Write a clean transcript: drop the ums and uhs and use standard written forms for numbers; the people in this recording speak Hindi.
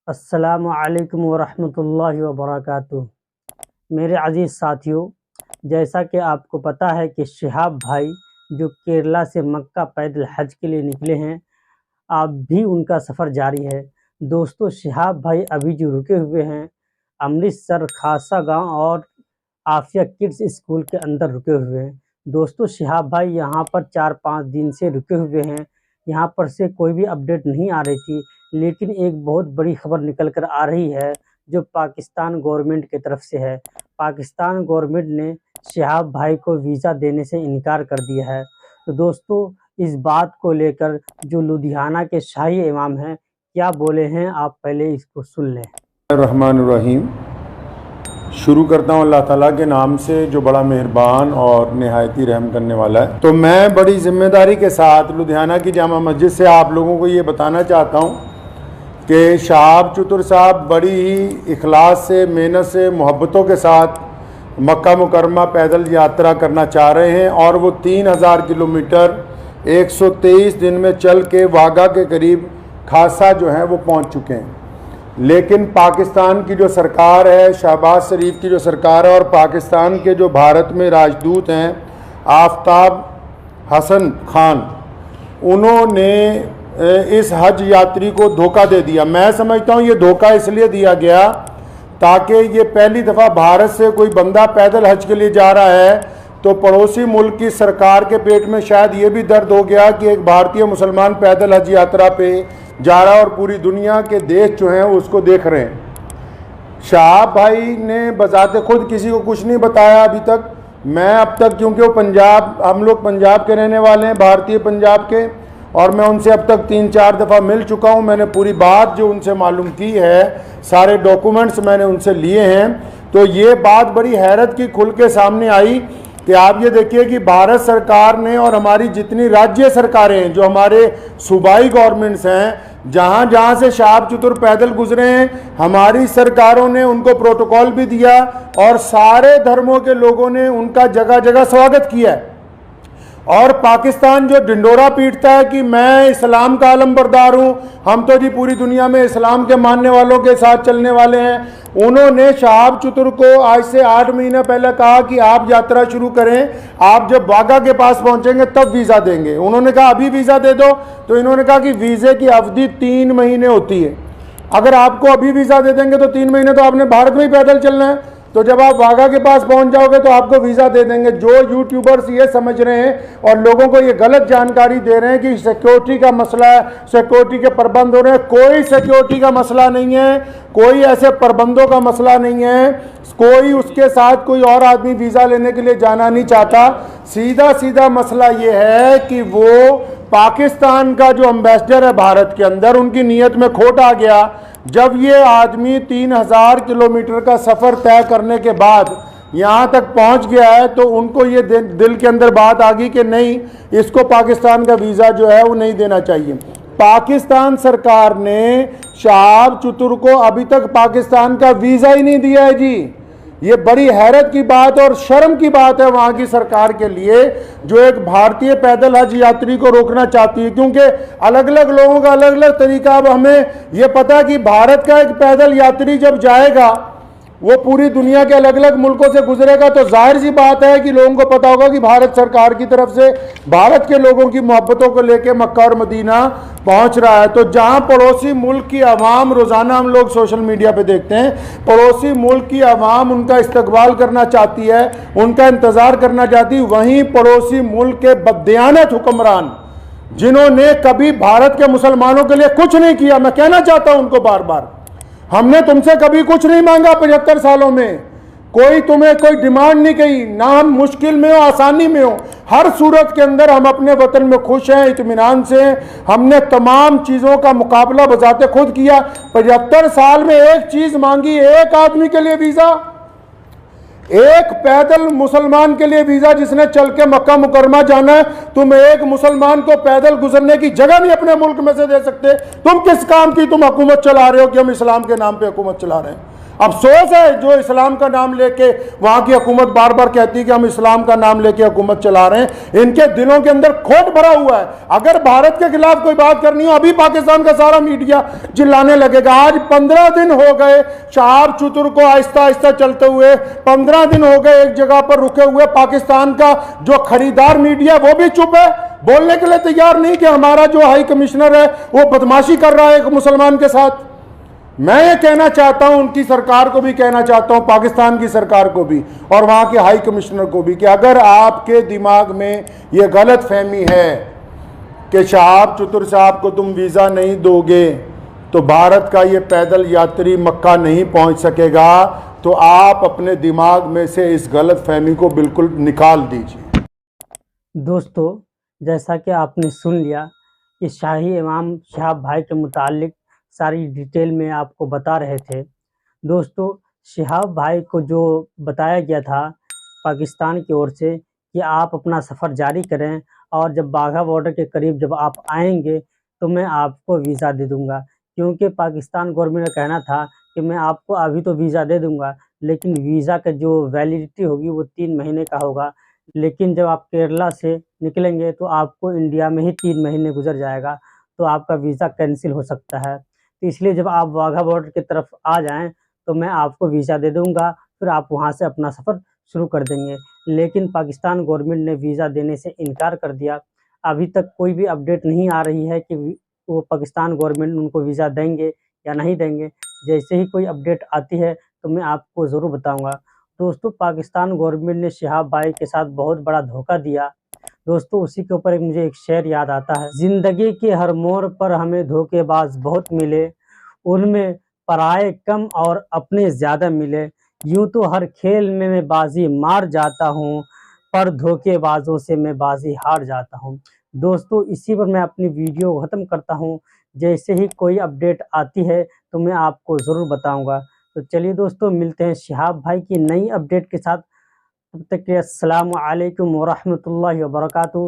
अस्सलामुअलैकुम वरहमतुल्लाहि वबरकातुह। मेरे अज़ीज़ साथियों, जैसा कि आपको पता है कि शिहाब भाई जो केरला से मक्का पैदल हज के लिए निकले हैं, अब भी उनका सफ़र जारी है। दोस्तों, शिहाब भाई अभी जो रुके हुए हैं अमृतसर खासा गांव और आफिया किड्स स्कूल के अंदर रुके हुए हैं। दोस्तों, शिहाब भाई यहाँ पर 4-5 दिन से रुके हुए हैं। यहाँ पर से कोई भी अपडेट नहीं आ रही थी, लेकिन एक बहुत बड़ी खबर निकल कर आ रही है जो पाकिस्तान गवर्नमेंट की तरफ से है। पाकिस्तान गवर्नमेंट ने शिहाब भाई को वीज़ा देने से इनकार कर दिया है। तो दोस्तों, इस बात को लेकर जो लुधियाना के शाही इमाम हैं क्या बोले हैं, आप पहले इसको सुन लें। रहमानुर्रहीम। शुरू करता हूँ अल्लाह ताला के नाम से जो बड़ा मेहरबान और निहायती रहम करने वाला है। तो मैं बड़ी ज़िम्मेदारी के साथ लुधियाना की जामा मस्जिद से आप लोगों को ये बताना चाहता हूँ कि शहाब चतुर साहब बड़ी ही इखलास से, मेहनत से, मोहब्बतों के साथ मक्का मुकरमा पैदल यात्रा करना चाह रहे हैं और वो 3000 किलोमीटर 123 दिन में चल के वाघा के करीब खासा जो है वो पहुँच चुके हैं। लेकिन पाकिस्तान की जो सरकार है, शहबाज शरीफ की जो सरकार है और पाकिस्तान के जो भारत में राजदूत हैं आफ्ताब हसन खान, उन्होंने इस हज यात्री को धोखा दे दिया। मैं समझता हूँ ये धोखा इसलिए दिया गया ताकि ये पहली दफ़ा भारत से कोई बंदा पैदल हज के लिए जा रहा है तो पड़ोसी मुल्क की सरकार के पेट में शायद ये भी दर्द हो गया कि एक भारतीय मुसलमान पैदल हज यात्रा पे जा रहा है और पूरी दुनिया के देश जो हैं उसको देख रहे हैं। शहाब भाई ने बजाते खुद किसी को कुछ नहीं बताया अभी तक। मैं अब तक, क्योंकि वो पंजाब, हम लोग पंजाब के रहने वाले हैं, भारतीय पंजाब के, और मैं उनसे अब तक 3-4 दफ़ा मिल चुका हूँ। मैंने पूरी बात जो उनसे मालूम की है, सारे डॉक्यूमेंट्स मैंने उनसे लिए हैं। तो ये बात बड़ी हैरत की खुल के सामने आई कि आप ये देखिए कि भारत सरकार ने और हमारी जितनी राज्य सरकारें हैं, जो हमारे सूबाई गवर्नमेंट्स हैं, जहाँ जहाँ से शहाब चतुर पैदल गुजरे हैं, हमारी सरकारों ने उनको प्रोटोकॉल भी दिया और सारे धर्मों के लोगों ने उनका जगह जगह स्वागत किया है। और पाकिस्तान जो ढिंडोरा पीटता है कि मैं इस्लाम का आलमबरदार हूँ, हम तो जी पूरी दुनिया में इस्लाम के मानने वालों के साथ चलने वाले हैं, उन्होंने शहाब चतुर को आज से 8 महीने पहले कहा कि आप यात्रा शुरू करें, आप जब वाघा के पास पहुंचेंगे तब वीज़ा देंगे। उन्होंने कहा अभी वीज़ा दे दो, तो इन्होंने कहा कि वीज़े की अवधि 3 महीने होती है। अगर आपको अभी वीज़ा दे देंगे तो 3 महीने तो आपने भारत में ही पैदल चलना है, तो जब आप वाघा के पास पहुंच जाओगे तो आपको वीज़ा दे देंगे। जो यूट्यूबर्स ये समझ रहे हैं और लोगों को ये गलत जानकारी दे रहे हैं कि सिक्योरिटी का मसला है, सिक्योरिटी के प्रबंध हो रहे हैं, कोई सिक्योरिटी का मसला नहीं है, कोई ऐसे प्रबंधों का मसला नहीं है, कोई उसके साथ कोई और आदमी वीज़ा लेने के लिए जाना नहीं चाहता। सीधा सीधा मसला ये है कि वो पाकिस्तान का जो एम्बेसडर है भारत के अंदर, उनकी नीयत में खोट आ गया। जब ये आदमी 3000 किलोमीटर का सफ़र तय करने के बाद यहाँ तक पहुँच गया है तो उनको ये दिल के अंदर बात आ गई कि नहीं, इसको पाकिस्तान का वीज़ा जो है वो नहीं देना चाहिए। पाकिस्तान सरकार ने शहाब चतुर को अभी तक पाकिस्तान का वीज़ा ही नहीं दिया है जी। ये बड़ी हैरत की बात और शर्म की बात है वहाँ की सरकार के लिए, जो एक भारतीय पैदल हज यात्री को रोकना चाहती है, क्योंकि अलग अलग लोगों का अलग अलग तरीका। अब हमें ये पता है कि भारत का एक पैदल यात्री जब जाएगा वो पूरी दुनिया के अलग अलग मुल्कों से गुजरेगा, तो जाहिर सी बात है कि लोगों को पता होगा कि भारत सरकार की तरफ से भारत के लोगों की मोहब्बतों को लेकर मक्का और मदीना पहुंच रहा है। तो जहां पड़ोसी मुल्क की आवाम, रोज़ाना हम लोग सोशल मीडिया पे देखते हैं, पड़ोसी मुल्क की आवाम उनका इस्तकबाल करना चाहती है, उनका इंतज़ार करना चाहती है, वहीं पड़ोसी मुल्क के बददियानत हुक्मरान जिन्होंने कभी भारत के मुसलमानों के लिए कुछ नहीं किया, मैं कहना चाहता हूं उनको बार बार, हमने तुमसे कभी कुछ नहीं मांगा 75 सालों में, कोई तुम्हें कोई डिमांड नहीं की, ना हम मुश्किल में हो आसानी में हो, हर सूरत के अंदर हम अपने वतन में खुश हैं, इत्मीनान से। हमने तमाम चीज़ों का मुकाबला बजाते खुद किया। 75 साल में एक चीज़ मांगी, एक आदमी के लिए वीज़ा, एक पैदल मुसलमान के लिए वीज़ा जिसने चल के मक्का मुकरमा जाना है। तुम एक मुसलमान को पैदल गुजरने की जगह नहीं अपने मुल्क में से दे सकते। तुम किस काम की तुम हुकूमत चला रहे हो कि हम इस्लाम के नाम पे हुकूमत चला रहे हैं? अफसोस है जो इस्लाम का नाम लेके वहां की हुकूमत बार बार कहती है कि हम इस्लाम का नाम लेके हुकूमत चला रहे हैं, इनके दिलों के अंदर खोट भरा हुआ है। अगर भारत के खिलाफ कोई बात करनी हो, अभी पाकिस्तान का सारा मीडिया चिल्लाने लगेगा। आज 15 दिन हो गए शहाब चतुर को आहिस्ता आहिस्ता चलते हुए, 15 दिन हो गए एक जगह पर रुके हुए। पाकिस्तान का जो खरीदार मीडिया वो भी चुप है, बोलने के लिए तैयार नहीं कि हमारा जो हाई कमिश्नर है वो बदमाशी कर रहा है एक मुसलमान के साथ। मैं ये कहना चाहता हूं, उनकी सरकार को भी कहना चाहता हूं, पाकिस्तान की सरकार को भी और वहां के हाई कमिश्नर को भी, कि अगर आपके दिमाग में ये गलत फहमी है कि शहाब चतुर साहब को तुम वीज़ा नहीं दोगे तो भारत का ये पैदल यात्री मक्का नहीं पहुंच सकेगा, तो आप अपने दिमाग में से इस गलत फहमी को बिल्कुल निकाल दीजिए। दोस्तों, जैसा कि आपने सुन लिया कि शाही इमाम शहाब भाई के मुतालिक सारी डिटेल में आपको बता रहे थे। दोस्तों, शहाब भाई को जो बताया गया था पाकिस्तान की ओर से कि आप अपना सफ़र जारी करें और जब बाघा बॉर्डर के करीब जब आप आएंगे तो मैं आपको वीज़ा दे दूंगा, क्योंकि पाकिस्तान गवर्नमेंट का कहना था कि मैं आपको अभी तो वीज़ा दे दूंगा, लेकिन वीज़ा का जो वैलिडिटी होगी वो 3 महीने का होगा। लेकिन जब आप केरला से निकलेंगे तो आपको इंडिया में ही 3 महीने गुजर जाएगा, तो आपका वीज़ा कैंसिल हो सकता है। तो इसलिए जब आप वाघा बॉर्डर की तरफ आ जाएँ तो मैं आपको वीज़ा दे दूँगा, फिर आप वहाँ से अपना सफ़र शुरू कर देंगे। लेकिन पाकिस्तान गवर्नमेंट ने वीज़ा देने से इनकार कर दिया। अभी तक कोई भी अपडेट नहीं आ रही है कि वो पाकिस्तान गवर्नमेंट उनको वीज़ा देंगे या नहीं देंगे। जैसे ही कोई अपडेट आती है तो मैं आपको ज़रूर बताऊँगा। दोस्तों, पाकिस्तान गवर्नमेंट ने शहाब भाई के साथ बहुत बड़ा धोखा दिया। दोस्तों, उसी के ऊपर मुझे एक शेर याद आता है, ज़िंदगी के हर मोड़ पर हमें धोखेबाज बहुत मिले, उनमें पराए कम और अपने ज़्यादा मिले। यूँ तो हर खेल में मैं बाजी मार जाता हूँ, पर धोखेबाजों से मैं बाजी हार जाता हूँ। दोस्तों, इसी पर मैं अपनी वीडियो को ख़त्म करता हूँ। जैसे ही कोई अपडेट आती है तो मैं आपको ज़रूर बताऊँगा। तो चलिए दोस्तों, मिलते हैं शहाब भाई की नई अपडेट के साथ। तब तक के लिए अस्सलामु अलैकुम व रहमतुल्लाहि व बरकातुहू।